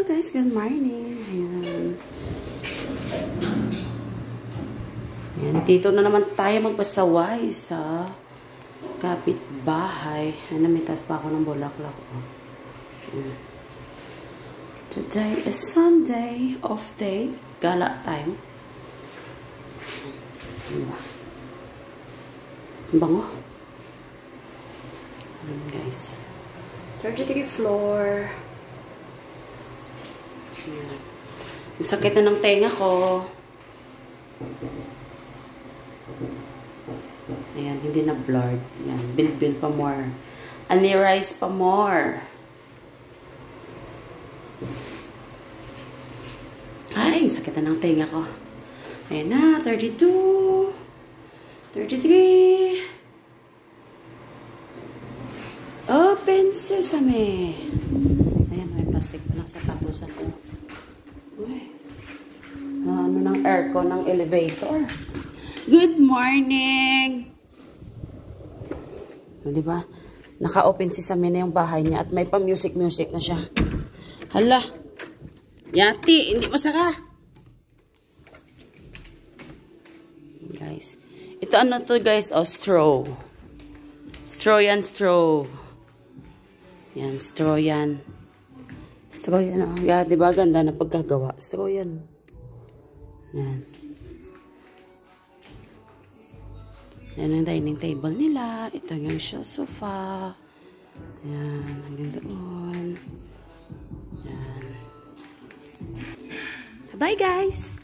Hello guys, good morning. Ayan. Ayan, dito na naman tayo magpasaway sa kapitbahay. Ayan, namitas pa ako ng bulaklak. Ayan. Today is Sunday, off day, gala time. Diba? Ang bango. Ayan guys. 33 floor. Ayan. Sakit na ng tenga ko. Ayan, hindi na blurred. Ayan, bilbil pa more. Anirise pa more. Ay, sakit na ng tenga ko. Ayan na, 32. 33. Open sesame. Ayan, may plastic pa lang sa tapusan ko. Uy. Ano ng aircon ng elevator. Good morning! Diba? Naka-open sesame na yung bahay niya at may pa-music-music na siya. Hala! Yati! Hindi masaka! Guys. Ito ano to guys? Oh, straw. Straw yan, straw. Yan, straw yan. Straw yan. Oh. Yeah, diba? Ganda na pagkagawa. Straw yan. Yan. Yan ang dining table nila. Ito yung sofa. Yan. Hanggang doon. Yan. Bye guys!